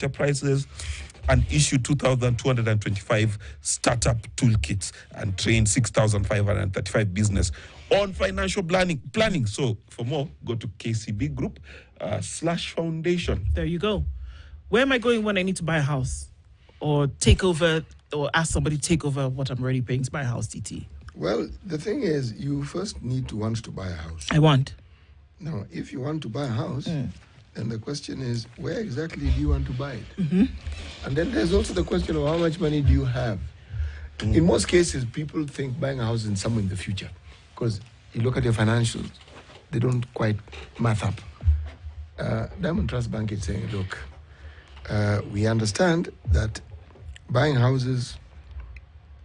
enterprises and issue 2,225 startup toolkits and train 6,535 business on financial planning. So for more, go to KCB Group /foundation. There you go. Where am I going when I need to buy a house or take over or ask somebody to take over what I'm already paying to buy a house, TT? Well, the thing is, you first need to want to buy a house. I want. Now, if you want to buy a house, then the question is, where exactly do you want to buy it? Mm-hmm. And then there's also the question of how much money do you have? In most cases, people think buying a house is somewhere in the future because you look at your financials, they don't quite math up. Diamond Trust Bank is saying, look, we understand that buying houses,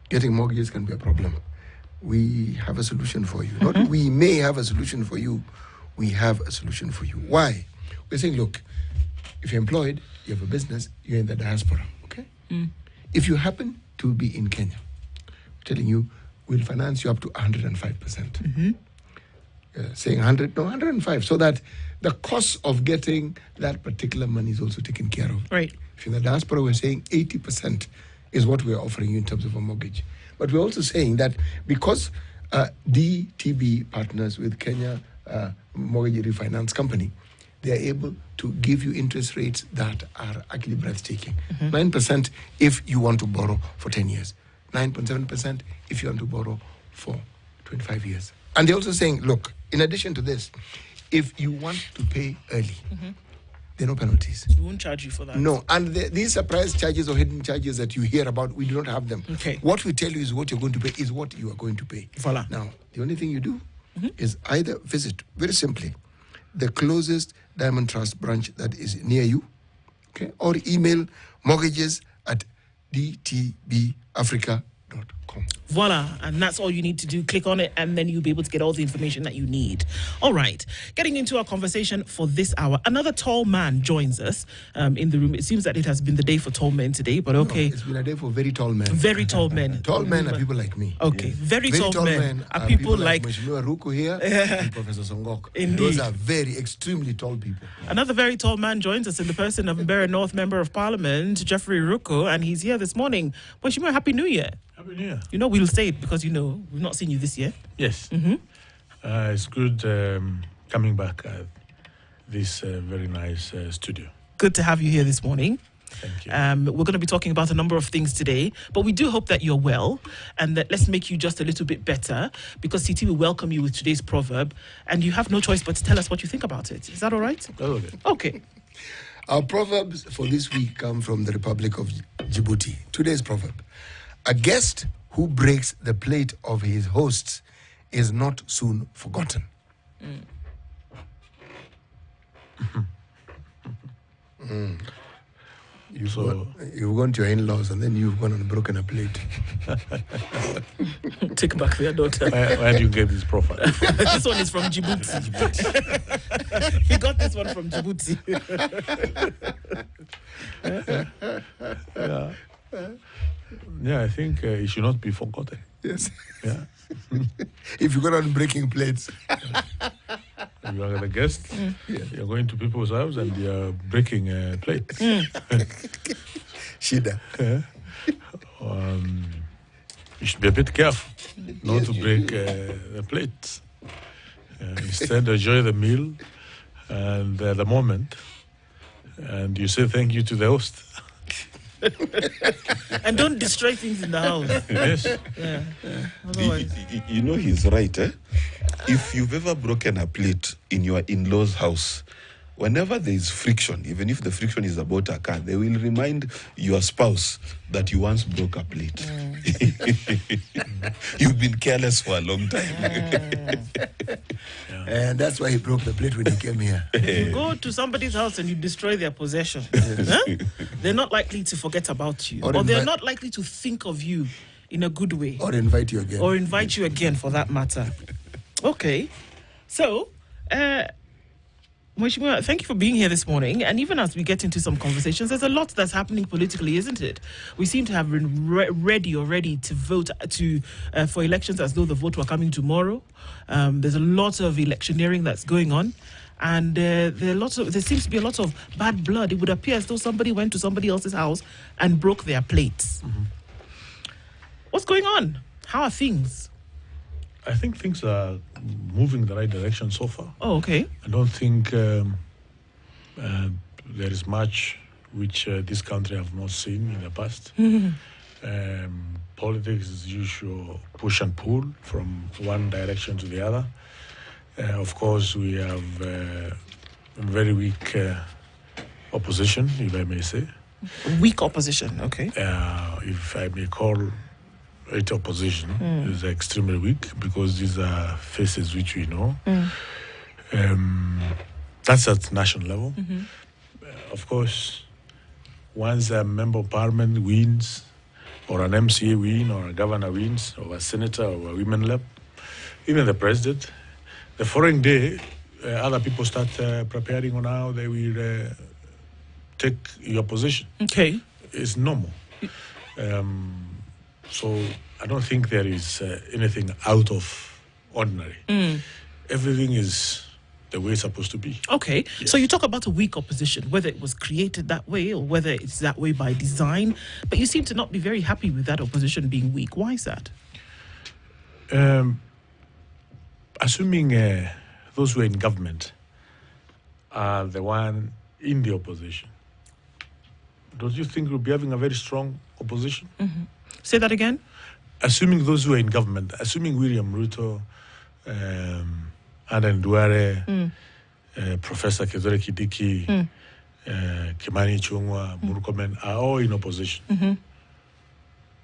getting mortgages can be a problem. We have a solution for you. Not we may have a solution for you. We have a solution for you. Why? We're saying, look, if you're employed, you have a business, you're in the diaspora, okay? If you happen to be in Kenya, we're telling you, we'll finance you up to 105%. Saying 100, no, 105, so that the cost of getting that particular money is also taken care of. Right. If you're in the diaspora, we're saying 80% is what we're offering you in terms of a mortgage. But we're also saying that because DTB partners with Kenya Mortgage Refinance Company, they are able to give you interest rates that are actually breathtaking. 9% if you want to borrow for 10 years. 9.7% if you want to borrow for 25 years. And they're also saying, look, in addition to this, if you want to pay early, there are no penalties. We won't charge you for that. No, and these surprise charges or hidden charges that you hear about, we do not have them. Okay. What we tell you is what you're going to pay is what you are going to pay. Voila. Now, the only thing you do is either visit, very simply, the closest Diamond Trust branch that is near you, okay, or email mortgages@dtbafrica.com. Voila, and that's all you need to do. Click on it and then you'll be able to get all the information that you need. All right, getting into our conversation for this hour, another tall man joins us in the room. It seems that it has been the day for tall men today, but okay. No, it's been a day for very tall men. Very tall men. Tall men are people like me. Okay, Yes. very tall men are people like Mheshimiwa Ruku here and Professor Songok. Indeed. Those are very, extremely tall people. Another very tall man joins us in the person of Mbeere North Member of Parliament, Jeffrey Ruku, and he's here this morning. Mheshimiwa, Happy New Year. Happy New Year. You know, we'll say it because, you know, we've not seen you this year. Yes. It's good coming back at this very nice studio. Good to have you here this morning. Thank you. We're going to be talking about a number of things today, but we do hope that you're well and that let's make you just a little bit better because CT will welcome you with today's proverb and you have no choice but to tell us what you think about it. Is that all right? Okay. Okay. Our proverbs for this week come from the Republic of Djibouti. Today's proverb: a guest who breaks the plate of his hosts is not soon forgotten. You've gone to your in-laws and then you've gone and broken a plate. Take back their daughter. Where do you get this profile? This one is from Djibouti. He got this one from Djibouti. Yeah, I think it should not be forgotten. Yes. Yeah. If you go around breaking plates. You are the guest, you're going to people's house and you're breaking plates. Shida. You should be a bit careful not to break the plates. Instead, enjoy the meal and the moment. And you say thank you to the host. And don't destroy things in the house. Yes. Yeah. Otherwise. You know he's right, eh? If you've ever broken a plate in your in-laws' house, whenever there is friction, even if the friction is about a car, they will remind your spouse that you once broke a plate. You've been careless for a long time. And that's why he broke the plate when he came here. You go to somebody's house and you destroy their possessions. Huh? They're not likely to forget about you. Or they're not likely to think of you in a good way. Or invite you again. Or invite you again, for that matter. Okay. So, Mheshimiwa, thank you for being here this morning. And even as we get into some conversations, there's a lot that's happening politically, isn't it? We seem to have been ready already to vote for elections as though the vote were coming tomorrow. There's a lot of electioneering that's going on. and there seems to be a lot of bad blood. It would appear as though somebody went to somebody else's house and broke their plates. What's going on? How are things? I think things are moving in the right direction so far. Oh, okay. I don't think there is much which this country have not seen in the past. Politics is usual push and pull from one direction to the other. Of course, we have very weak opposition, if I may say. Weak opposition, okay. If I may call it opposition, is extremely weak because these are faces which we know. That's at national level. Of course, once a member of parliament wins, or an MCA win, or a governor wins, or a senator, or a women rep, even the president, the following day, other people start preparing on how they will take your position. Okay. It's normal. So I don't think there is anything out of ordinary. Everything is the way it's supposed to be. Okay, Yes. So you talk about a weak opposition, whether it was created that way or whether it's that way by design, but you seem to not be very happy with that opposition being weak. Why is that? Assuming those who are in government are the one in the opposition, don't you think we'll be having a very strong opposition? Say that again? Assuming those who are in government, assuming William Ruto, Adan Duare, Professor Kithure Kindiki, Kimani Ichung'wah, Murkomen are all in opposition.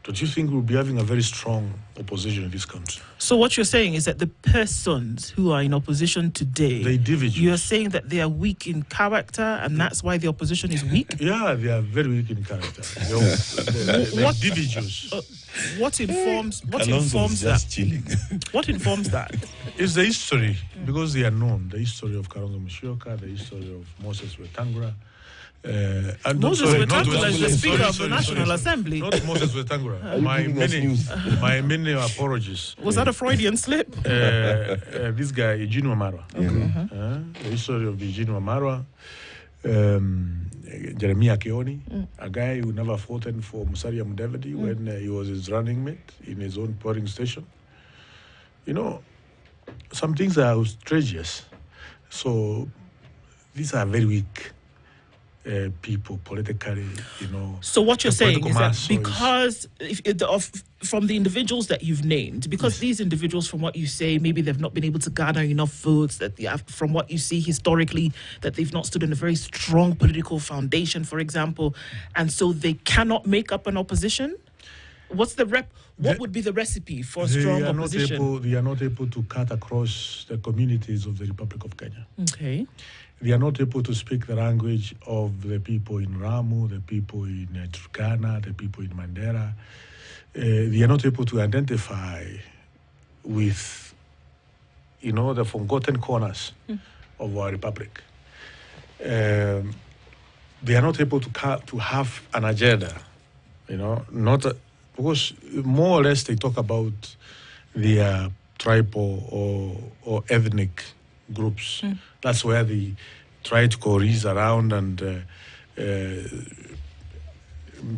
Don't you think we'll be having a very strong opposition in this country? So what you're saying is that the persons who are in opposition today, The individuals. you're saying that they are weak in character and that's why the opposition is weak? Yeah, they are very weak in character. The What- individuals. What informs Kalonzo's that? just chilling. What informs that? It's the history, because they are known. The history of Kalonzo Musyoka, the history of Moses Wetangula. And Moses sorry, not Wetangula is the Wetangula, Speaker sorry, of the sorry, National sorry. Assembly. Not Moses Wetangula. Are you giving us news? My many apologies. Was that a Freudian slip? This guy, Eugene Wamarwa. The history of Eugene Wamarwa. Jeremiah Kioni, a guy who never fought for Musalia Mudavadi when he was his running mate in his own polling station. You know, some things are outrageous. So these are very weak people politically, you know. So what you're The saying political is that mass because from the individuals that you've named, because these individuals, from what you say, maybe they've not been able to garner enough votes, that from what you see historically, that they've not stood on a very strong political foundation, for example, and so they cannot make up an opposition? What would be the recipe for strong opposition? They are not able to cut across the communities of the Republic of Kenya. Okay. They are not able to speak the language of the people in Ramu, the people in Turkana, the people in Mandera. They are not able to identify with, you know, the forgotten corners of our republic. They are not able to have an agenda, you know, because more or less they talk about their tribal or ethnic groups. That's where they try to coalesce around and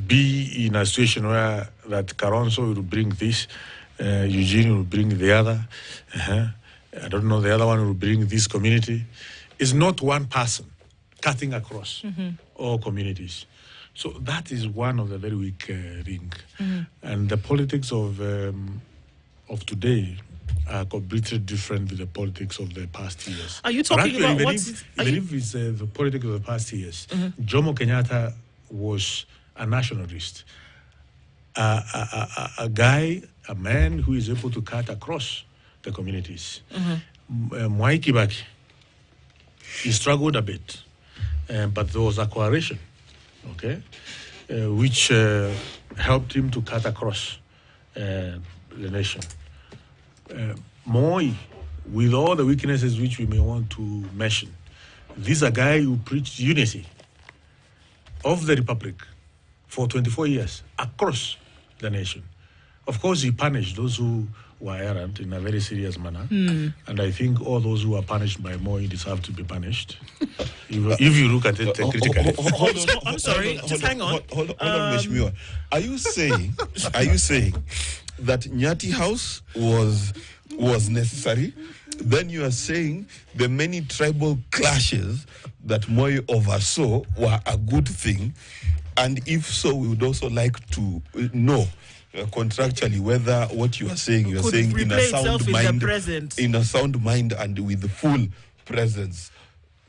be in a situation where that Kalonzo will bring this, Eugene will bring the other, I don't know, the other one will bring this community. It's not one person cutting across all communities. So that is one of the very weak link. And the politics of today are completely different with the politics of the past years. Are you talking about even if it's the politics of the past years, Jomo Kenyatta was a nationalist, a guy, a man who is able to cut across the communities. Mwai Kibaki, he struggled a bit, but there was a coalition, okay, which helped him to cut across the nation. Moi, with all the weaknesses which we may want to mention, this is a guy who preached unity of the republic for 24 years across the nation. Of course, he punished those who were errant in a very serious manner. And I think all those who are punished by Moi deserve to be punished. If you look at it critically. I'm sorry, just hang on. Hold on, Meshmiwa. Are you saying that Nyati House was necessary? Then you are saying the many tribal clashes that Moi oversaw were a good thing, and if so, we would also like to know contractually whether what you are saying in a sound mind and with the full presence.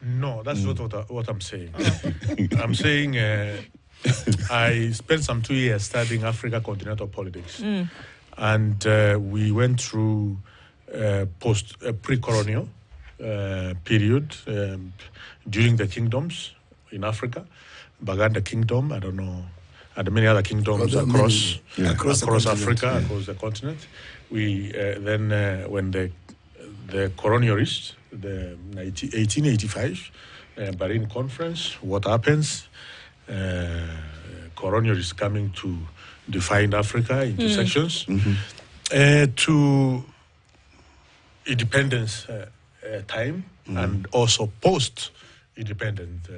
No, that's not what I'm saying. I'm saying I spent some 2 years studying Africa continental politics, and we went through pre-colonial period during the kingdoms in Africa, Baganda Kingdom, I don't know, and many other kingdoms across Africa, across the continent. We then when the colonialists, the 1885 Berlin Conference, what happens? Colonialists coming to divide Africa into sections to independence time and also post-independent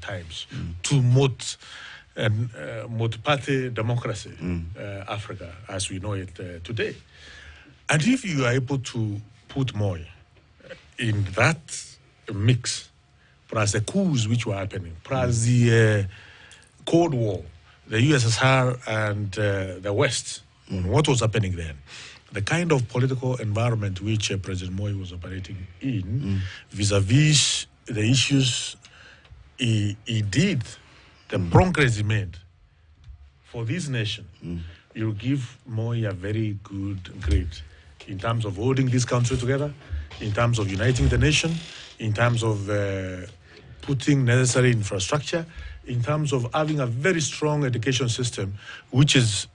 times to multi-party democracy, Africa as we know it today. And if you are able to put Moi in that mix, plus the coups which were happening, plus the Cold War, the USSR and the West, what was happening then, the kind of political environment which President Moi was operating in, vis-a-vis the issues he did, the progress he made for this nation, you give Moi a very good grade in terms of holding this country together, in terms of uniting the nation, in terms of putting necessary infrastructure, in terms of having a very strong education system, which is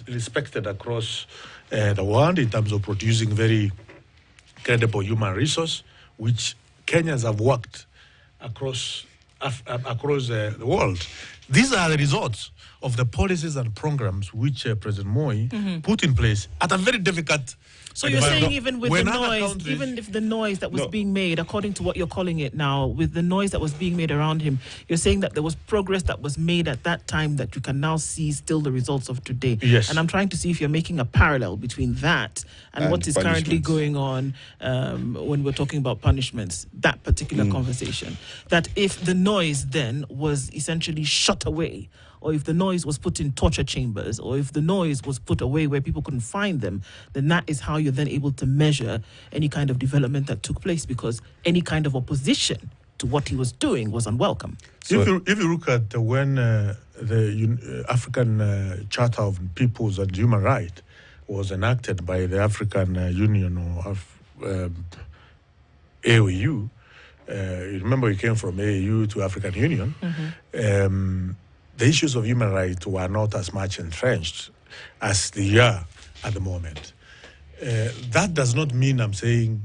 respected across the world, in terms of producing very credible human resource, which Kenyans have worked across the world. These are the results of the policies and programs which President Moi put in place at a very difficult. So you're saying even with the noise, even if the noise that was being made, according to what you're calling it now, with the noise that was being made around him, you're saying that there was progress that was made at that time that you can now see still the results of today. Yes. And I'm trying to see if you're making a parallel between that and what is currently going on when we're talking about punishments, that particular conversation. That if the noise then was essentially shut away, or if the noise was put in torture chambers, or if the noise was put away where people couldn't find them, then that is how you're then able to measure any kind of development that took place, because any kind of opposition to what he was doing was unwelcome. So if you look at when the African Charter of Peoples and Human Rights was enacted by the African Union or AOU, remember it came from AOU to African Union, the issues of human rights were not as much entrenched as they are at the moment. That does not mean I'm saying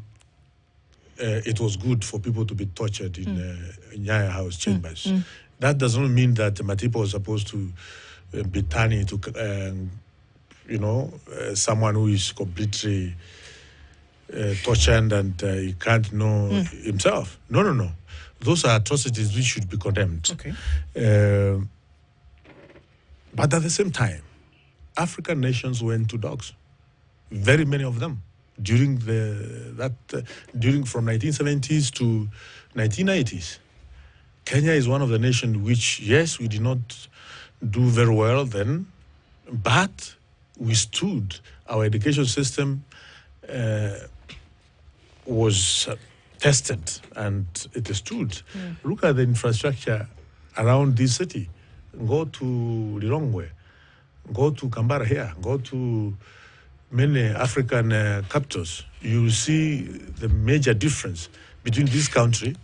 it was good for people to be tortured in Nyaya House chambers. That does not mean that Matipo was supposed to be turned into, someone who is completely tortured and he can't know himself. No. Those are atrocities which should be condemned. Okay. But at the same time, African nations went to dogs, very many of them, during from 1970s to 1980s. Kenya is one of the nations which, yes, we did not do very well then, but we stood. Our education system was tested and it stood. Look at the infrastructure around this city. Go to Lilongwe, go to Kambara here, go to many African capitals. You see the major difference between this country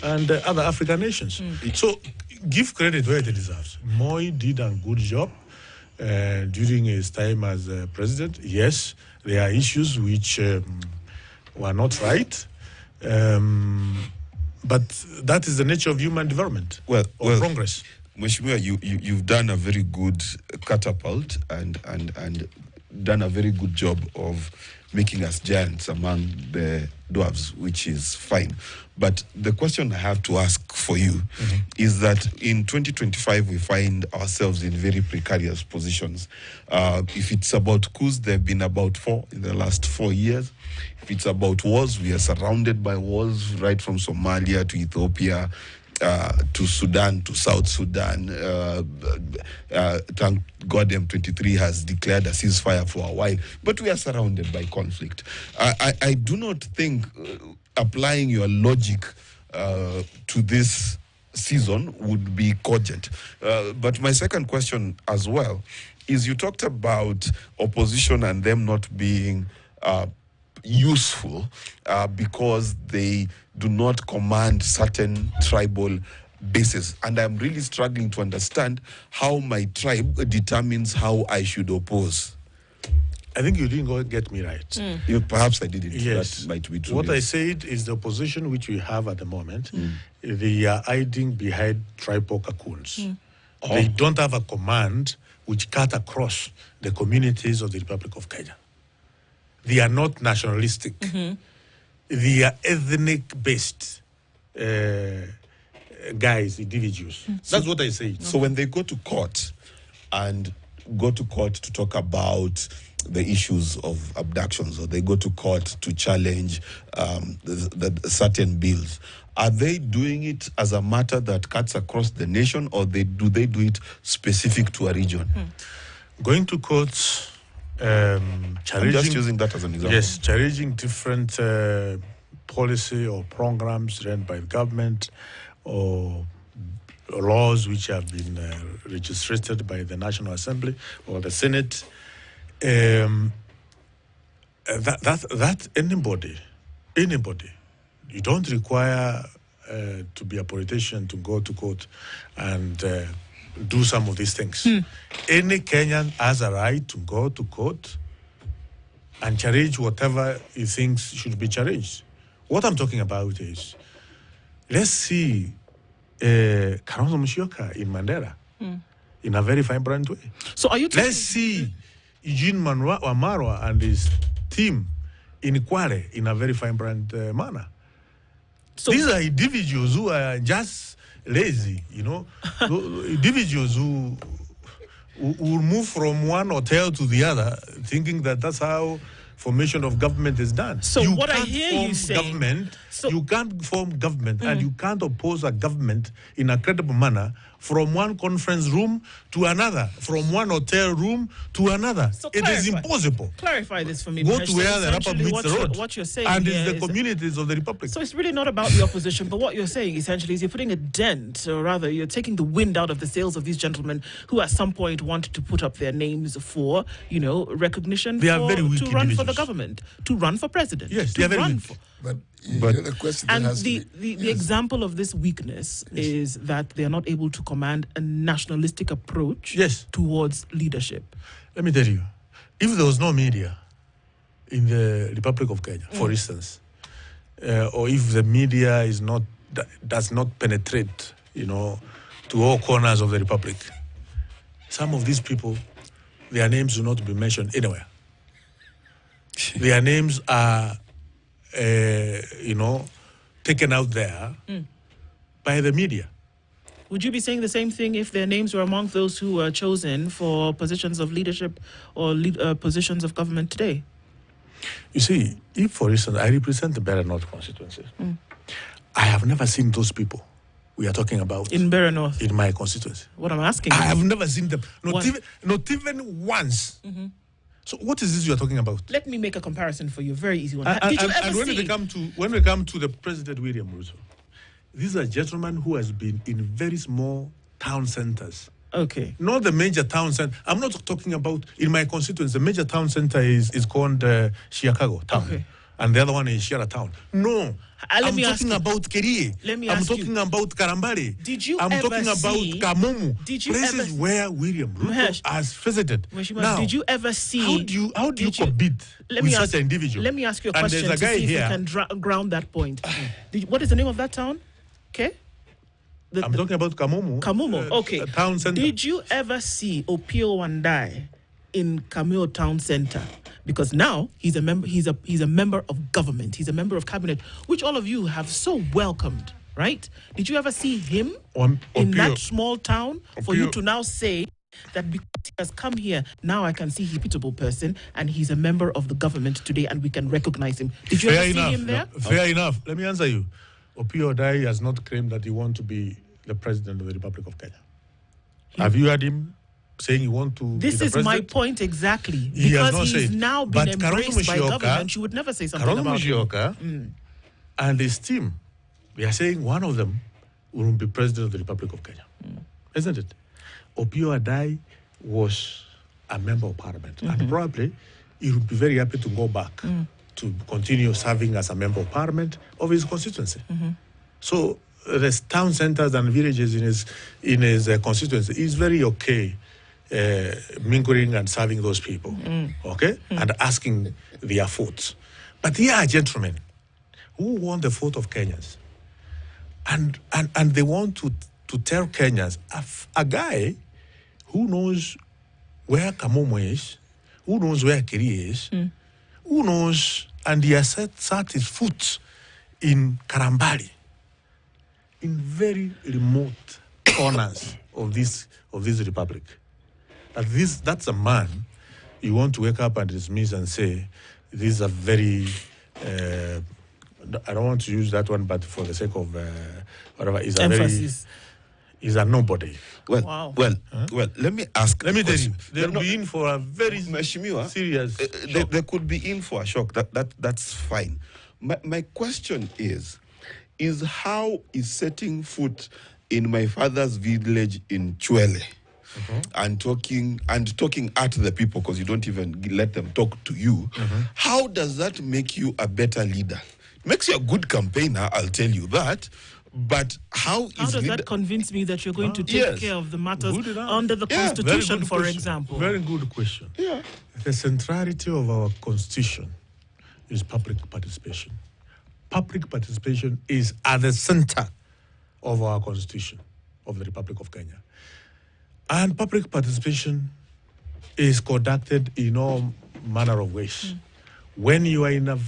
and other African nations. So give credit where it deserves. Moi did a good job during his time as president. Yes, there are issues which were not right, but that is the nature of human development or progress. Mheshimiwa, you've done a very good catapult, and done a very good job of making us giants among the dwarves, which is fine. But the question I have to ask for you is that in 2025, we find ourselves in very precarious positions. If it's about coups, there have been about 4 in the last 4 years. If it's about wars, we are surrounded by wars, right from Somalia to Ethiopia, to Sudan, to South Sudan. Thank God M23 has declared a ceasefire for a while, but we are surrounded by conflict. I do not think applying your logic to this season would be cogent. But my second question as well is, you talked about opposition and them not being useful because they do not command certain tribal bases. And I'm really struggling to understand how my tribe determines how I should oppose. I think you didn't get me right. Perhaps I didn't. Yes. That might be true. What I said is the opposition which we have at the moment, they are hiding behind tribal cocoons. They don't have a command which cut across the communities of the Republic of Kenya. They are not nationalistic. They are ethnic-based guys, individuals. That's what I say. So when they go to court to talk about the issues of abductions, or they go to court to challenge the certain bills, are they doing it as a matter that cuts across the nation, or do they do it specific to a region? Going to courts, I'm just using that as an example. Yes, challenging different policy or programs run by the government or laws which have been registered by the National Assembly or the Senate. That anybody, you don't require to be a politician to go to court and do some of these things. Any Kenyan has a right to go to court and challenge whatever he thinks should be challenged. What I'm talking about is, let's see Kalonzo Musyoka in Mandera in a very vibrant way. So are you talking... Let's see Eugene Wamalwa and his team in Kwale in a very vibrant manner. So these are individuals who are just lazy, individuals who move from one hotel to the other, thinking that that's how formation of government is done. So what I hear you saying... You can't form government and you can't oppose a government in a credible manner from one conference room to another, from one hotel room to another. So it is impossible. Clarify this for me. Go to where the rubber meets the road. What you're saying and it's the communities of the Republic. So it's really not about the opposition, but what you're saying essentially is you're putting a dent, or rather you're taking the wind out of the sails of these gentlemen who at some point wanted to put up their names for, recognition they are very weak to run for the government, to run for president. Yes, they are very weak. But the question and the example of this weakness is that they are not able to command a nationalistic approach towards leadership. Let me tell you, if there was no media in the Republic of Kenya, for instance, or if the media does not penetrate, to all corners of the Republic, some of these people, their names will not be mentioned anywhere. Their names are taken out there by the media. Would you be saying the same thing if their names were among those who were chosen for positions of leadership or positions of government today? You see, if, for instance, I represent the Beira North constituency, I have never seen those people we are talking about in Beira North, in my constituency. What I'm asking, I have never seen them, not even once. So what is this you are talking about? Let me make a comparison for you. Very easy one. Did you ever see? When we come to the President William Ruto, these are gentlemen who has been in very small town centers. Okay. Not the major town center. I'm not talking about in my constituency. The major town center is called Chicago town. Okay. And the other one is Shira town. No. I'm talking about Kerie. I'm talking about Karambari. I'm talking about Kamumu. Places where William Ruto has visited. Now, did you ever see... How do you compete with such an individual? Let me ask you a question to see if you can ground that point. What is the name of that town? Okay. I'm talking about Kamumu. Kamumu, okay. Town center. Did you ever see Opio Wandai in Cameo Town Center, because now he's a member. He's a member of government. He's a member of cabinet, which all of you have so welcomed, right? Did you ever see him in that small town for you to now say that because he has come here, now I can see he's a reputable person and he's a member of the government today and we can recognize him? Did you ever see him there? No, fair enough. Let me answer you. Opio Odai has not claimed that he wants to be the president of the Republic of Kenya. Have you heard him saying he wants to be the president? This is my point exactly. Because he's now been embraced by government. You would never say something about him. And his team, they are saying one of them will be president of the Republic of Kenya. Isn't it? Opio Odai was a member of parliament. And probably he would be very happy to go back to continue serving as a member of parliament of his constituency. So the town centers and villages in his constituency is very okay mingling and serving those people, okay, and asking their votes. But here are gentlemen who want the vote of Kenyans, and they want to tell Kenyans, a guy who knows where Kamomo is, who knows where Kiri is, who knows, and he has set his foot in Karambali, in very remote corners of this republic. That's a man you want to wake up and dismiss and say, this is a very, I don't want to use that one, but for the sake of whatever, is a emphasis. Is a nobody. Well, let me ask. Let me tell you, they'll be in for a very serious shock. They could be in for a shock. That's fine. My question is how is setting foot in my father's village in Chwele and talking at the people, because you don't even let them talk to you, how does that make you a better leader? Makes you a good campaigner, I'll tell you that. But how does that convince me that you're going to take care of the matters under the Constitution, for example? Very good question. Yeah. The centrality of our Constitution is public participation. Public participation is at the center of our Constitution of the Republic of Kenya. And public participation is conducted in all manner of ways. When you are in the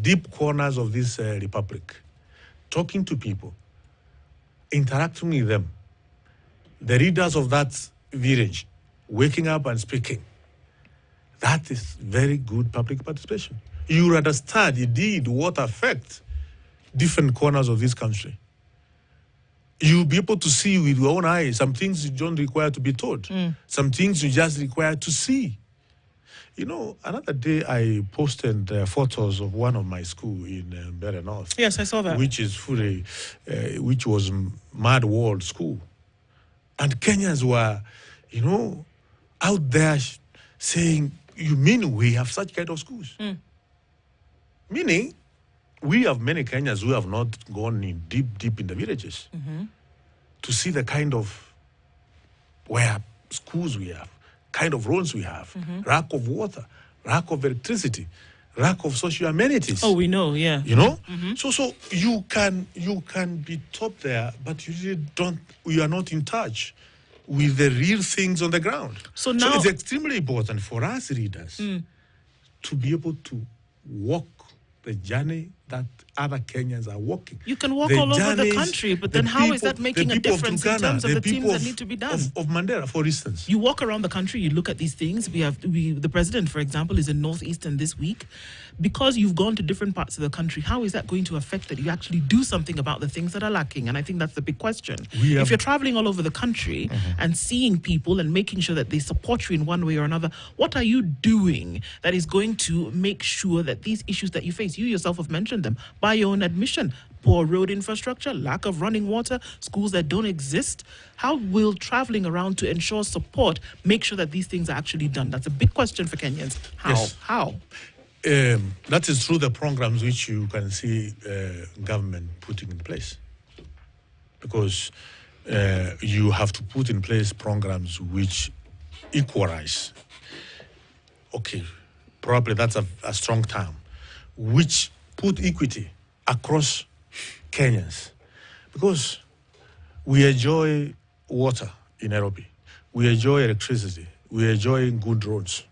deep corners of this republic, talking to people, interacting with them, the leaders of that village, waking up and speaking, that is very good public participation. You understand indeed what affects different corners of this country. You'll be able to see with your own eyes. Some things you don't require to be told. Some things you just require to see. You know, another day I posted photos of one of my school in Mbeere North. Yes, I saw that. Which is fully, which was Mad World School. And Kenyans were, out there saying, you mean we have such kind of schools? Meaning, we have many Kenyans who have not gone in deep in the villages to see the kind of where schools we have, kind of roads we have, lack of water, lack of electricity, lack of social amenities. Oh, we know, yeah. You know? So you can be top there, but you are not in touch with the real things on the ground. So it's extremely important for us leaders to be able to walk the journey that other Kenyans are walking. You can walk all over the country, but then how is that making a difference in terms of the things that need to be done? Of Mandela, for instance. You walk around the country, you look at these things. The president, for example, is in Northeastern this week. Because you've gone to different parts of the country, how is that going to affect that you actually do something about the things that are lacking? And I think that's the big question. If you're traveling all over the country and seeing people and making sure that they support you in one way or another, what are you doing that is going to make sure that these issues that you face, you yourself have mentioned them, by your own admission, poor road infrastructure, lack of running water, schools that don't exist, how will traveling around to ensure support make sure that these things are actually done? That's a big question for Kenyans. How? Yes. How? That is through the programs which you can see government putting in place. Because you have to put in place programs which equalize. Okay, probably that's a strong term. Which put equity across Kenyans. Because we enjoy water in Nairobi. We enjoy electricity. we are enjoying good roads.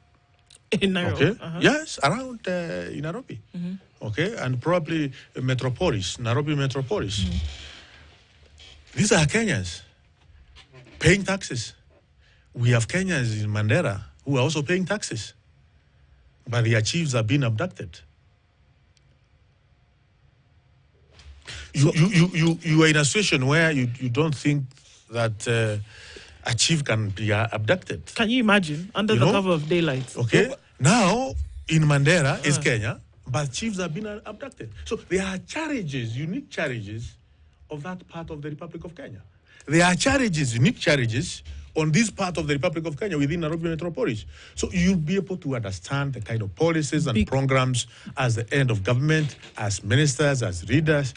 In Nairobi? Okay. Yes, around in Nairobi. Okay, and probably Metropolis, Nairobi Metropolis. These are Kenyans paying taxes. We have Kenyans in Mandera who are also paying taxes, but their chiefs are being abducted. You are in a situation where you don't think that a chief can be abducted. Can you imagine? Under the cover of daylight. Okay. Now, in Mandera is Kenya, but chiefs have been abducted. So there are challenges, unique challenges of that part of the Republic of Kenya. There are challenges, unique challenges on this part of the Republic of Kenya within Nairobi Metropolis. So you'll be able to understand the kind of policies and programs as the end of government, as ministers, as leaders,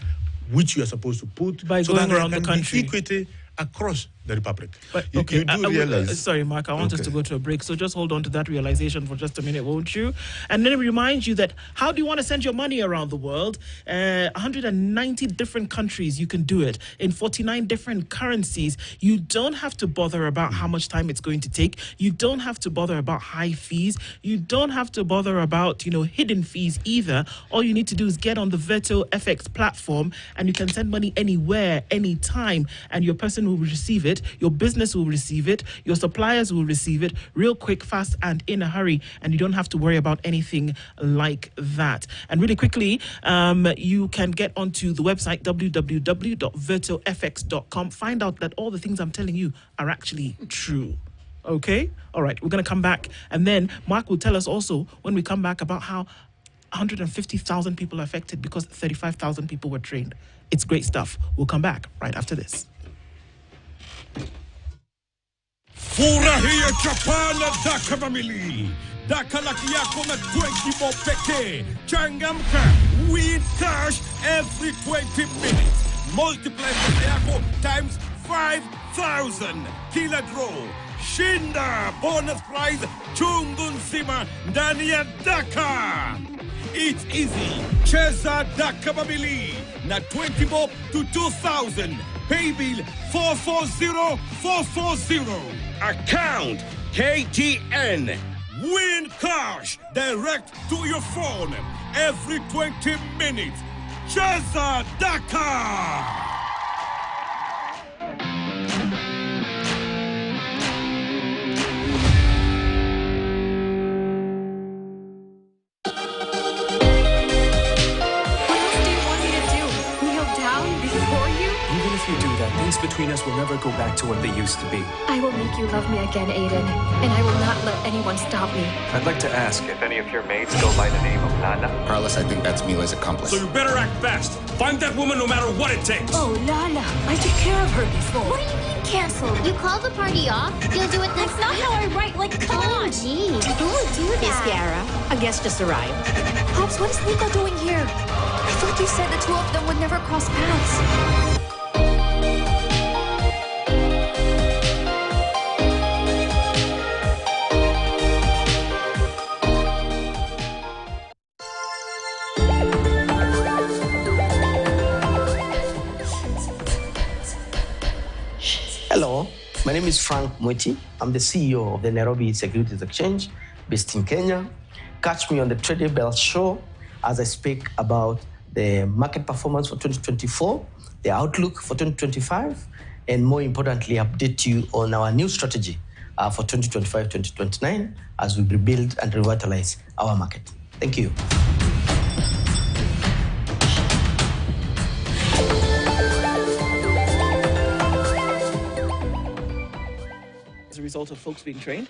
which you are supposed to put by so going that around there the can country. be equity across the Republic. But, You do realize. Sorry, Mark, I want us to go to a break. So just hold on to that realization for just a minute, won't you? And then remind you that how do you want to send your money around the world? 190 different countries, you can do it in 49 different currencies. You don't have to bother about how much time it's going to take. You don't have to bother about high fees. You don't have to bother about, hidden fees either. All you need to do is get on the Virtual FX platform and you can send money anywhere, anytime, and your person will receive it. Your business will receive it. Your suppliers will receive it real quick, fast, and in a hurry. And you don't have to worry about anything like that. And really quickly, you can get onto the website www.virtualfx.com. Find out that all the things I'm telling you are actually true. Okay? All right. We're going to come back. And then Mark will tell us also when we come back about how 150,000 people are affected because 35,000 people were trained. It's great stuff. We'll come back right after this. Furahia chapana daka family. Daka laki yako na 20 bob peke. Changamka. Win cash every 20 minutes. Multiply pesa yako times 5,000. Kila draw. Shinda bonus prize chungu nzima ndani ya Daka. It's easy. Cheza Daka family. Na 20 bob to 2,000. Pay bill 440440. Account KTN. Win cash direct to your phone every 20 minutes. Cheza Daka. If you do that, things between us will never go back to what they used to be. I will make you love me again, Aiden, and I will not let anyone stop me. I'd like to ask if any of your mates go by the name of Lala. Carlos, I think that's Mila's accomplice. So you better act fast. Find that woman no matter what it takes. Oh, Lala. I took care of her before. What do you mean canceled? You called the party off? You'll do it next That's not how I write. Like, come on. Gee, who would do that? Miss Kiara, a guest just arrived. Pops, what is Nico doing here? I thought you said the two of them would never cross paths. Hello, my name is Frank Mwiti. I'm the CEO of the Nairobi Securities Exchange based in Kenya. Catch me on the Trading Bell Show as I speak about the market performance for 2024, the outlook for 2025, and more importantly, update you on our new strategy for 2025-2029 as we rebuild and revitalize our market. Thank you. As a result of folks being trained?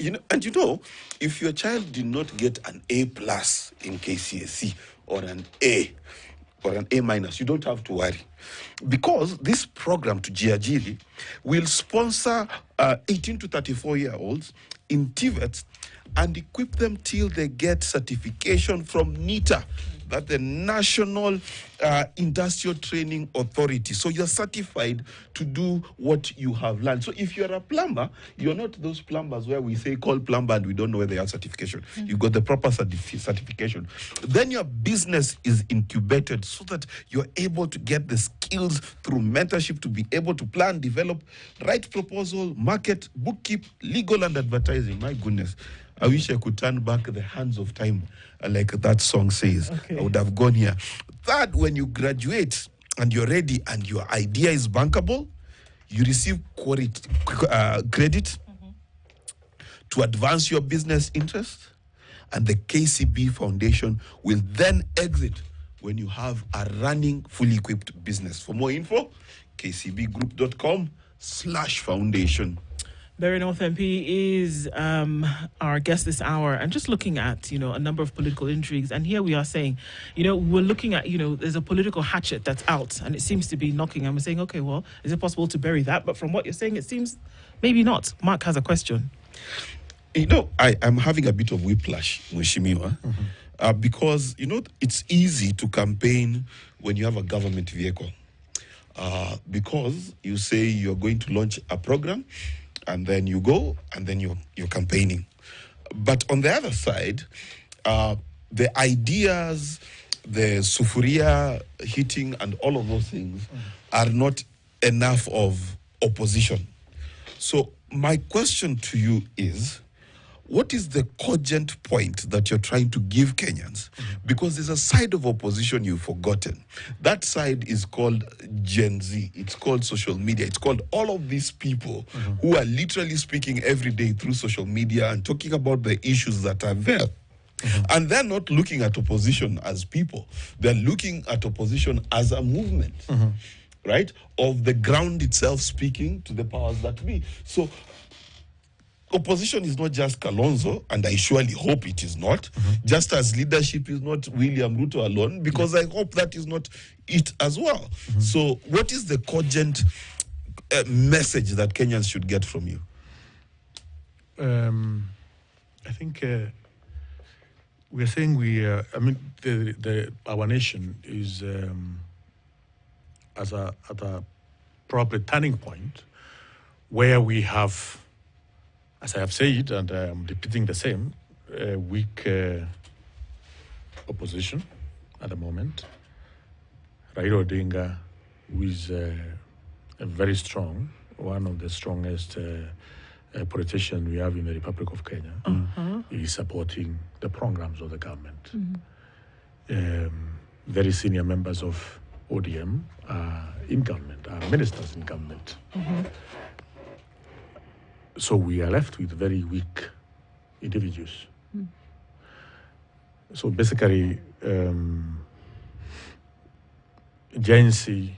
If your child did not get an A+ in KCSE or an A or an A-, you don't have to worry. Because this program to Jiajiri will sponsor 18 to 34-year-olds in TVETs and equip them till they get certification from NITA, that the National Industrial Training Authority. So you're certified to do what you have learned. So if you're a plumber, you're not those plumbers where we say call plumber and we don't know whether they have certification. You got the proper certification. Then your business is incubated so that you're able to get the skills through mentorship to be able to plan, develop, write proposal, market, bookkeep, legal and advertising. My goodness. I wish I could turn back the hands of time, like that song says. Okay. I would have gone here. Third, when you graduate and you're ready and your idea is bankable, you receive credit to advance your business interest, and the KCB Foundation will then exit when you have a running, fully equipped business. For more info, kcbgroup.com/foundation. Berrin Othempi is our guest this hour, and just looking at, a number of political intrigues. And here we are saying, we're looking at, there's a political hatchet that's out, and it seems to be knocking. And we're saying, okay, well, is it possible to bury that? But from what you're saying, it seems maybe not. Mark has a question. I'm having a bit of whiplash, Mheshimiwa, because, it's easy to campaign when you have a government vehicle. Because you say you're going to launch a program, and then you go, and then you're campaigning. But on the other side, the ideas, the sufuria hitting, and all of those things are not enough of opposition. So my question to you is, what is the cogent point that you're trying to give Kenyans? Because there's a side of opposition you've forgotten. That side is called Gen Z. It's called social media. It's called all of these people who are literally speaking every day through social media and talking about the issues that are there. And they're not looking at opposition as people. They're looking at opposition as a movement, right? Of the ground itself speaking to the powers that be. So opposition is not just Kalonzo, and I surely hope it is not, just as leadership is not William Ruto alone, because I hope that is not it as well. So what is the cogent message that Kenyans should get from you? I think we are saying our nation is at a proper turning point where we have, as I have said, and I am repeating the same, weak opposition at the moment. Raila Odinga, who is a very strong, one of the strongest politicians we have in the Republic of Kenya, is supporting the programs of the government. Very senior members of ODM are in government, are ministers in government. So we are left with very weak individuals. So basically, Gen Z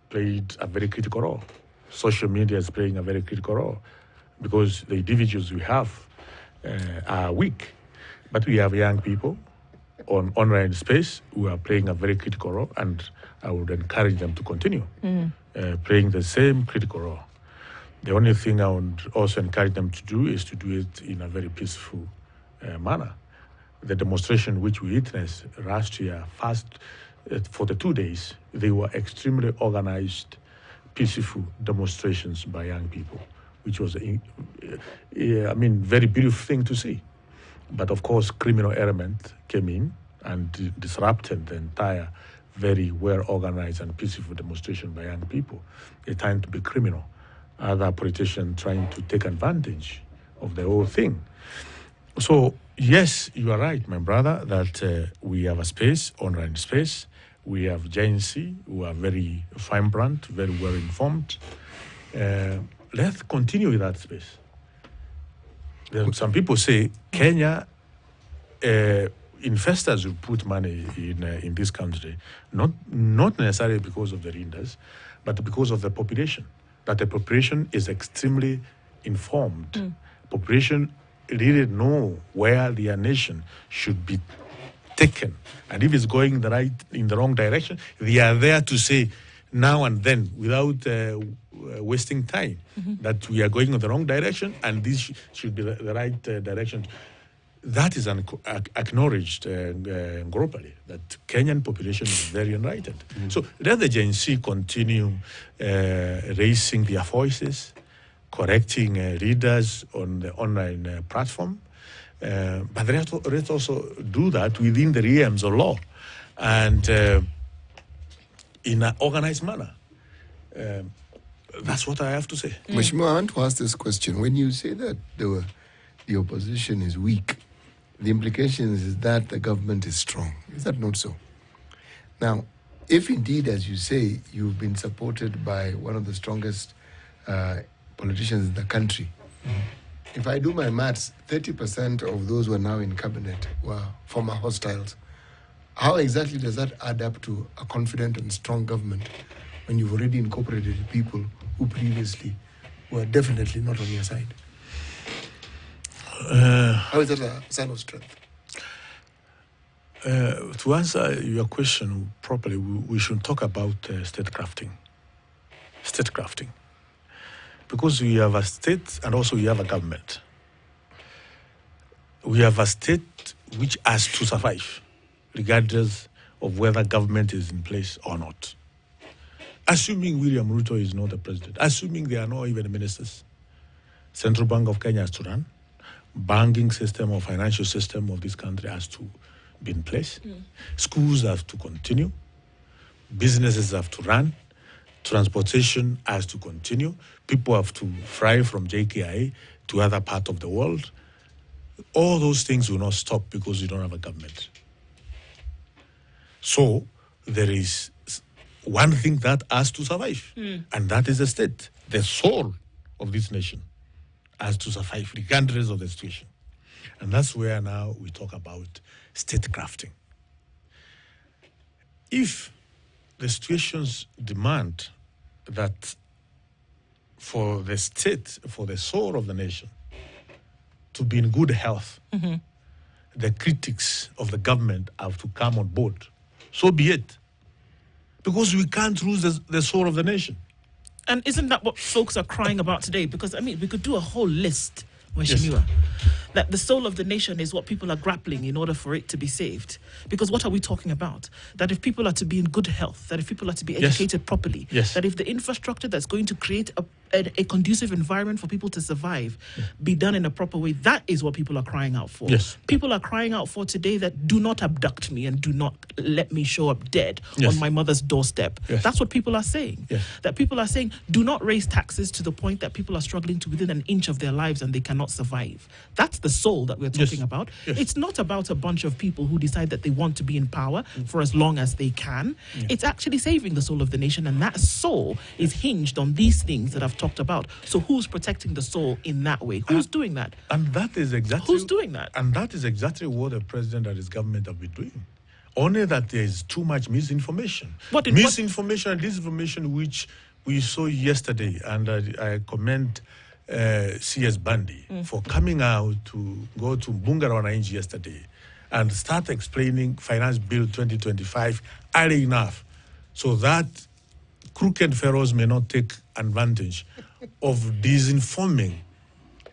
played a very critical role. Social media is playing a very critical role because the individuals we have are weak. But we have young people on online space who are playing a very critical role, and I would encourage them to continue playing the same critical role. The only thing I would also encourage them to do is to do it in a very peaceful manner. The demonstration which we witnessed last year, for the 2 days, they were extremely organized, peaceful demonstrations by young people, which was, very beautiful thing to see. But of course, criminal element came in and disrupted the entire very well-organized and peaceful demonstration by young people. They tend to be criminal. Other politicians trying to take advantage of the whole thing. So, yes, you are right, my brother, that we have a space, online space. We have Gen Z, who are very fine-brand, very well-informed. Let's continue with that space. Some people say Kenya, investors will put money in this country, not necessarily because of the leaders, but because of the population. That the population is extremely informed. Population really know where their nation should be taken. And if it's going in the wrong direction, they are there to say now and then, without wasting time, that we are going in the wrong direction and this should be the right direction. That is acknowledged globally, that Kenyan population is very enlightened. So let the Gen Z continue raising their voices, correcting readers on the online platform, but let's also do that within the realms of law and in an organized manner. That's what I have to say. Mheshimiwa, I want to ask this question. When you say that the opposition is weak, the implication is that the government is strong. Is that not so? Now, if indeed, as you say, you've been supported by one of the strongest politicians in the country, if I do my maths, 30% of those who are now in cabinet were former hostiles. How exactly does that add up to a confident and strong government when you've already incorporated people who previously were definitely not on your side? How is that a sign of strength? To answer your question properly, we should talk about statecrafting. Statecrafting. Because we have a state and also we have a government. We have a state which has to survive, regardless of whether government is in place or not. Assuming William Ruto is not the president, assuming there are not even ministers, Central Bank of Kenya has to run, banking system or financial system of this country has to be in place. Schools have to continue. Businesses have to run. Transportation has to continue. People have to fly from JKIA to other parts of the world. All those things will not stop because we don't have a government. So there is one thing that has to survive, and that is the state. The soul of this nation has to survive regardless of the situation. And that's where now we talk about statecrafting. If the situations demand that for the state, for the soul of the nation, to be in good health, the critics of the government have to come on board. So be it. Because we can't lose the soul of the nation. And isn't that what folks are crying about today? Because, I mean, we could do a whole list, Mheshimiwa, that the soul of the nation is what people are grappling in order for it to be saved. Because what are we talking about? That if people are to be in good health, that if people are to be educated properly, that if the infrastructure that's going to create a conducive environment for people to survive be done in a proper way, that is what people are crying out for. People are crying out for today that do not abduct me and do not let me show up dead on my mother's doorstep. That's what people are saying. That people are saying, do not raise taxes to the point that people are struggling to within an inch of their lives and they cannot survive. That's the soul that we're talking about. It's not about a bunch of people who decide that they want to be in power for as long as they can. It's actually saving the soul of the nation, and that soul is hinged on these things that I've talked about. So who's protecting the soul in that way? Who's doing that? And that is exactly... Who's doing that? And that is exactly what the president and his government have been doing. Only that there is too much misinformation. Misinformation and disinformation which we saw yesterday, and I commend CS Bandi for coming out to go to Bunga la Wananchi yesterday and start explaining Finance Bill 2025 early enough so that crooked fellows may not take advantage of disinforming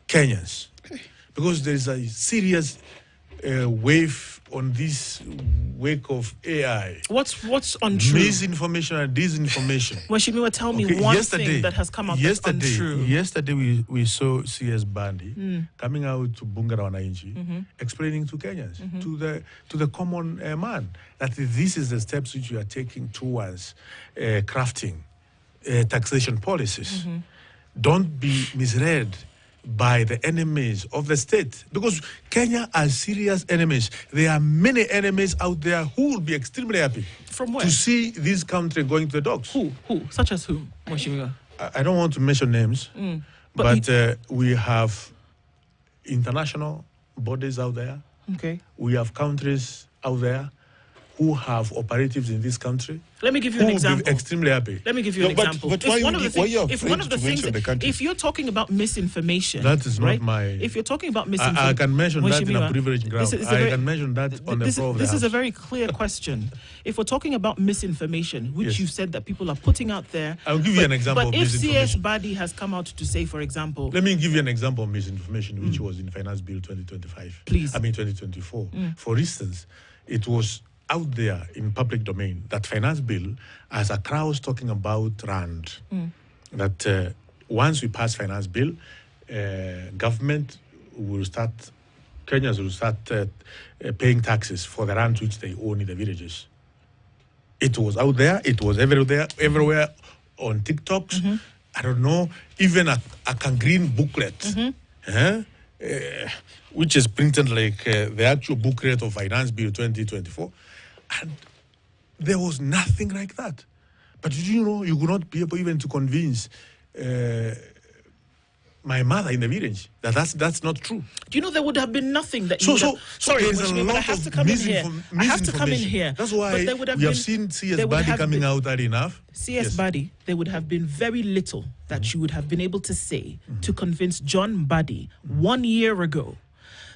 Kenyans. Because there is a serious wave on this wake of AI. What's untrue? Misinformation and disinformation. Mheshimiwa, tell me one thing that has come out that's untrue. Yesterday we saw CS Bandi coming out to Bunga la Wananchi, explaining to Kenyans, to the common man, that this is the steps which you are taking towards crafting taxation policies. Don't be misled by the enemies of the state, because Kenya are serious enemies. There are many enemies out there who will be extremely happy to see this country going to the dogs. Who? Such as who, Mheshimiwa? I don't want to mention names, but we have international bodies out there. Okay. We have countries out there. who have operatives in this country. Let me give you an example. Be extremely happy. Let me give you an example. But why are you afraid to mention the country? If you're talking about misinformation, that is not my. If you're talking about misinformation, I can mention that in a privileged ground. I can mention that on the floor of the House. This is a very clear question. If we're talking about misinformation, which you said that people are putting out there, I'll give you an example. But of if CS misinformation. Badi has come out to say, for example, let me give you an example of misinformation, which was in Finance Bill 2025. Please. 2024. For instance, it was out there in public domain that Finance Bill, as a crowd talking about Rand, that once we pass Finance Bill, government will start, Kenyans will start paying taxes for the Rand which they own in the villages. It was out there, it was everywhere on TikToks. I don't know, even a green booklet, which is printed like the actual booklet of Finance Bill 2024. And there was nothing like that. But you know, you could not be able even to convince my mother in the village that that's not true. Do you know there would have been nothing that you sorry, but I have to come in here. I have to come in here. That's why we have seen CS Badi coming out early enough. CS Badi, there would have been very little that you would have been able to say to convince John Badi 1 year ago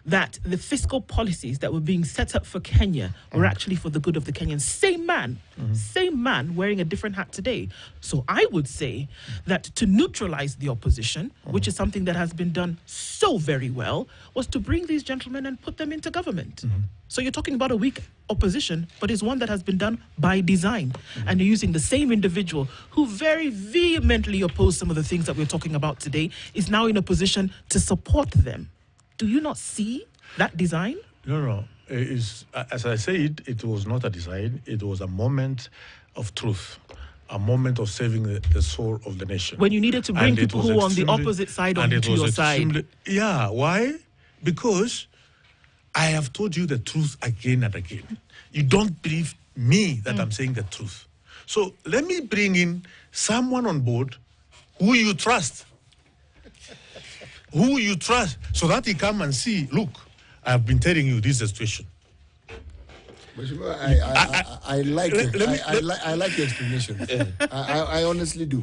that the fiscal policies that were being set up for Kenya were actually for the good of the Kenyans. Same man wearing a different hat today. So I would say that to neutralize the opposition, which is something that has been done so very well, was to bring these gentlemen and put them into government. So you're talking about a weak opposition, but it's one that has been done by design. And you're using the same individual who very vehemently opposed some of the things that we're talking about today, is now in a position to support them. Do you not see that design? No. As I said, it was not a design. It was a moment of truth, a moment of saving the soul of the nation. When you needed to bring people who were on the opposite side onto your side. Yeah, why? Because I have told you the truth again and again. You don't believe me that I'm saying the truth. So let me bring in someone on board who you trust. Who you trust, so that he come and see, look, I have been telling you this is the situation. I like your explanation. I honestly do.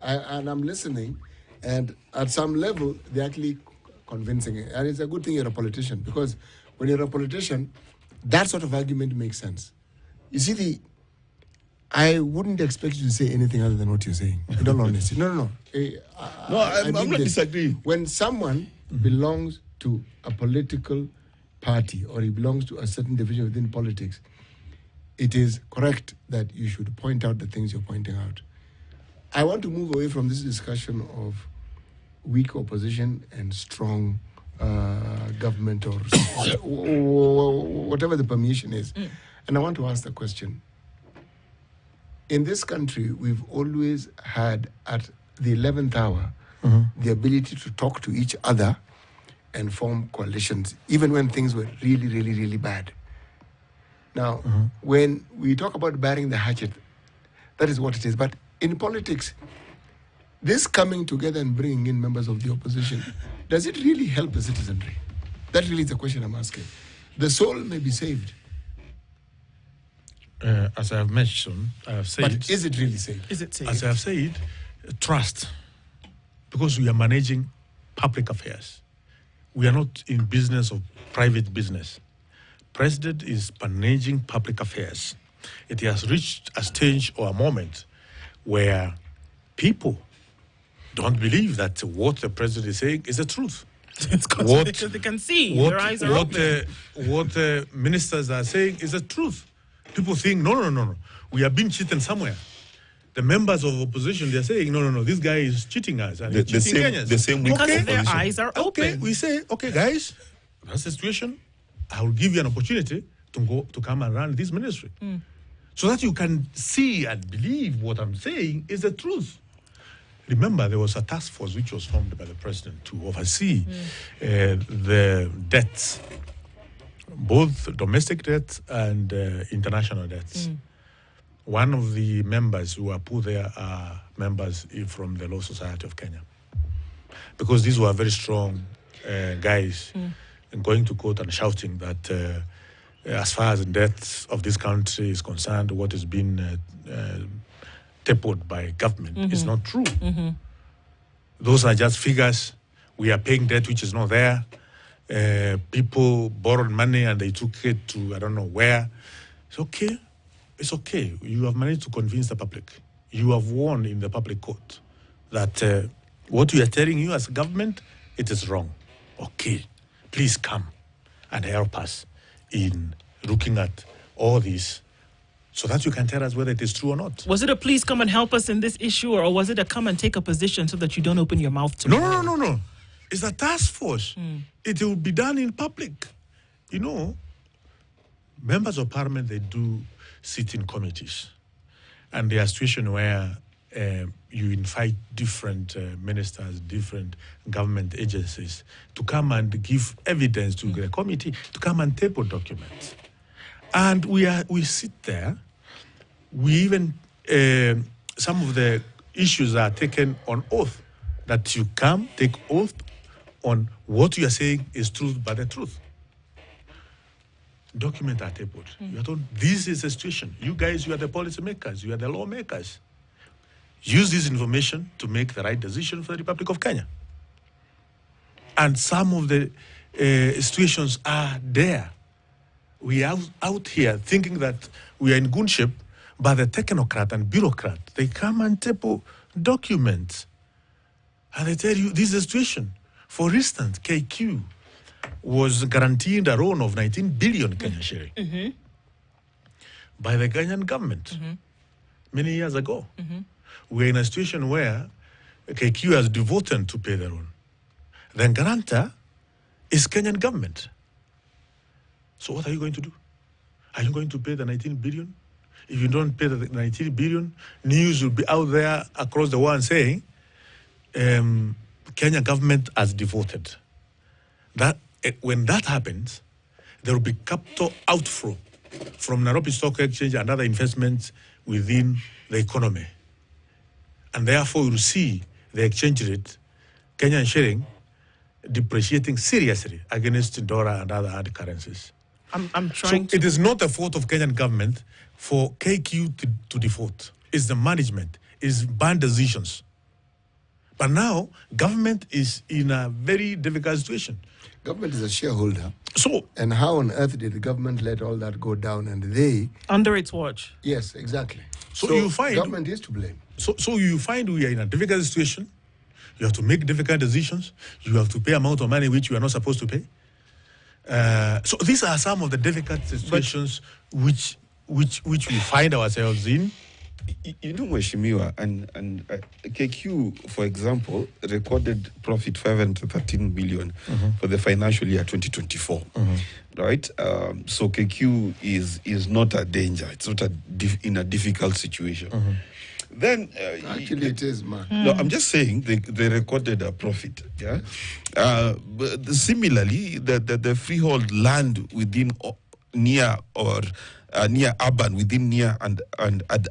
And I'm listening, and at some level, they're actually convincing it. And it's a good thing you're a politician, because when you're a politician, that sort of argument makes sense. You see, I wouldn't expect you to say anything other than what you're saying. In all honesty. No. I'm not disagreeing. When someone belongs to a political party or he belongs to a certain division within politics, it is correct that you should point out the things you're pointing out. I want to move away from this discussion of weak opposition and strong government or whatever the permeation is. And I want to ask the question. In this country, we've always had, at the 11th hour, the ability to talk to each other and form coalitions, even when things were really, really, really bad. Now, when we talk about bearing the hatchet, that is what it is. But in politics, this coming together and bringing in members of the opposition, does it really help the citizenry? That really is the question I'm asking. The soul may be saved. As I have mentioned, I have said... But is it really saved? Is it saved? As I have said, trust. Because we are managing public affairs. We are not in business of private business. President is managing public affairs. It has reached a stage or a moment where people don't believe that what the president is saying is the truth. It's because they can see. Their eyes are open. What ministers are saying is the truth. People think, no. We are being cheated somewhere. The members of opposition, they're saying, no, this guy is cheating us. And he's cheating Kenyans. The same because their eyes are open. Okay, we say, okay, guys, that's the situation. I will give you an opportunity to come and run this ministry. So that you can see and believe what I'm saying is the truth. Remember, there was a task force which was formed by the president to oversee the debts, both domestic debts and international debts. One of the members who are put there are members from the Law Society of Kenya. Because these were very strong guys going to court and shouting that as far as the debt of this country is concerned, what has been tapered by government is not true. Those are just figures. We are paying debt which is not there. People borrowed money and they took it to I don't know where. It's okay. It's okay. You have managed to convince the public. You have won in the public court that what we are telling you as a government, it is wrong. Okay, please come and help us in looking at all this so that you can tell us whether it is true or not. Was it a please come and help us in this issue, or was it a come and take a position so that you don't open your mouth to No. It's a task force. It will be done in public. You know, members of parliament, they do sit in committees. And there are situations where you invite different ministers, different government agencies to come and give evidence to the committee, to come and table documents. And we sit there. We even, some of the issues are taken on oath, that you come, take oath on what you are saying is truth but the truth. Documents are tabled. You are told, this is the situation. You guys, you are the policy makers, you are the lawmakers. Use this information to make the right decision for the Republic of Kenya. And some of the situations are there. We are out here thinking that we are in good shape, but the technocrat and bureaucrat, they come and table documents. And they tell you, this is the situation. For instance, KQ was guaranteed a loan of 19 billion Kenyan shilling by the Kenyan government many years ago. We're in a situation where KQ has devoted to pay the loan. The guarantor is Kenyan government. So what are you going to do? Are you going to pay the 19 billion? If you don't pay the 19 billion, news will be out there across the world saying, Kenya government has devoted. That when that happens, there will be capital outflow from Nairobi Stock Exchange and other investments within the economy. And therefore, you'll see the exchange rate, Kenyan shilling, depreciating seriously against the dollar and other hard currencies. I'm trying so it is not the fault of Kenyan government for KQ to default. It's the management, it's bad decisions. But now, government is in a very difficult situation. Government is a shareholder. So, and how on earth did the government let all that go down and they... Under its watch. Yes, exactly. So you find... Government is to blame. So you find we are in a difficult situation. You have to make difficult decisions. You have to pay amount of money which you are not supposed to pay. So these are some of the difficult situations which we find ourselves in. You know, Mheshimiwa, and KQ, for example, recorded profit 513 billion for the financial year 2024, right? So KQ is not a danger. It's not in a difficult situation. Then actually it is, man. No, I'm just saying they recorded a profit. Yeah. But similarly, the freehold land within near urban, within near and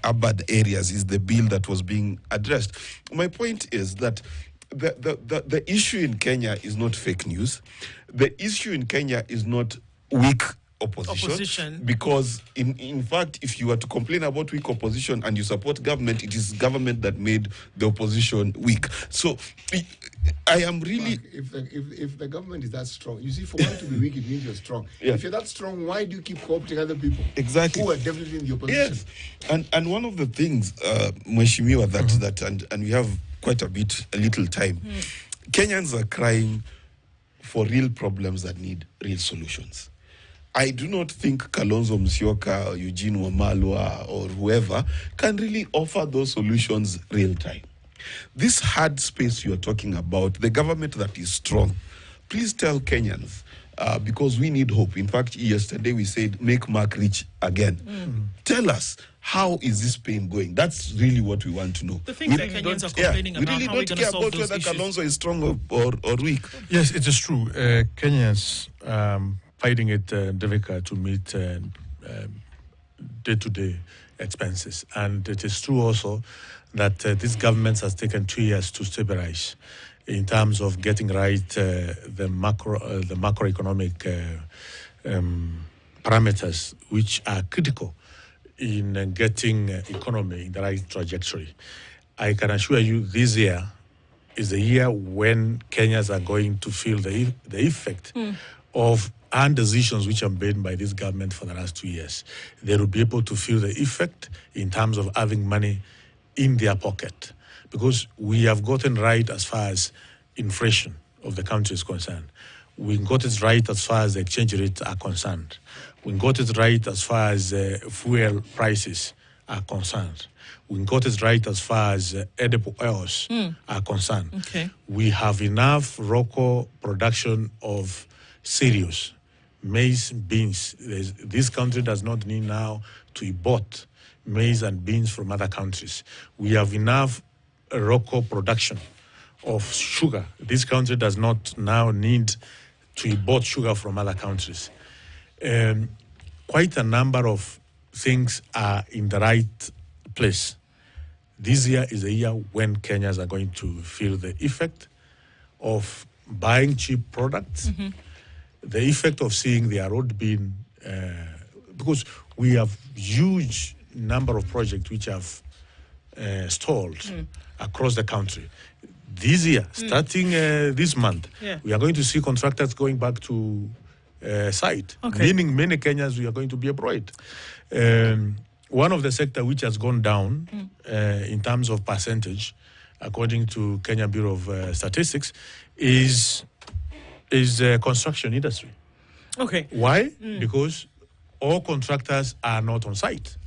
urban areas is the bill that was being addressed. My point is that the issue in Kenya is not fake news. The issue in Kenya is not weak opposition. Because in fact, if you were to complain about weak opposition and you support government, it is government that made the opposition weak. So I am really... If the government is that strong, you see, for one to be weak, it means you're strong. Yeah. If you're that strong, why do you keep co-opting other people? Exactly. Who are definitely in the opposition? Yes. And one of the things, Mheshimiwa, and we have quite a little time, Kenyans are crying for real problems that need real solutions. I do not think Kalonzo Musyoka or Eugene Wamalwa or whoever can really offer those solutions real time. This hard space you are talking about, the government that is strong, please tell Kenyans, because we need hope. In fact, yesterday we said, make Mark rich again. Tell us, how is this pain going? That's really what we want to know. The things that Kenyans are complaining about, how are we going to solve those issues? We really don't care about whether Kalonzo is strong or weak. Yes, it is true. Kenyans finding it difficult to meet day-to-day expenses. And it is true also that this government has taken 2 years to stabilize in terms of getting right the macroeconomic parameters which are critical in getting economy in the right trajectory. I can assure you this year is the year when Kenyans are going to feel the effect of decisions which are made by this government for the last 2 years. They will be able to feel the effect in terms of having money in their pocket, because we have gotten right as far as inflation of the country is concerned. We got it right as far as the exchange rates are concerned. We got it right as far as fuel prices are concerned. We got it right as far as edible oils are concerned. Okay. We have enough local production of cereals, maize, beans. This country does not need now to import maize and beans from other countries. We have enough local production of sugar. This country does not now need to import sugar from other countries. Quite a number of things are in the right place. This year is a year when Kenyans are going to feel the effect of buying cheap products, the effect of seeing their road being, because we have huge number of projects which have stalled across the country. This year, starting this month, we are going to see contractors going back to site, meaning many Kenyans we are going to be employed. One of the sector which has gone down in terms of percentage, according to Kenya Bureau of Statistics, is construction industry. Okay. Why? Because all contractors are not on site.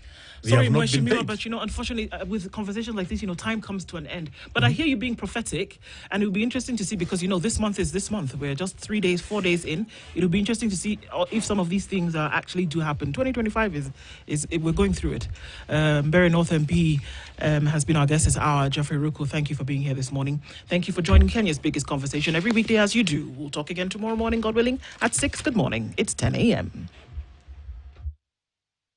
They Sorry, have not been Mweshimiwa, paid. but unfortunately, with conversations like this, time comes to an end. But I hear you being prophetic, and it'll be interesting to see, because this month is this month. We're just 4 days in. It'll be interesting to see if some of these things actually do happen. 2025 is we're going through it. Berry North MP has been our guest this hour. Jeffrey Ruku, thank you for being here this morning. Thank you for joining Kenya's biggest conversation every weekday as you do. We'll talk again tomorrow morning, God willing, at 6. Good morning. It's 10 a.m.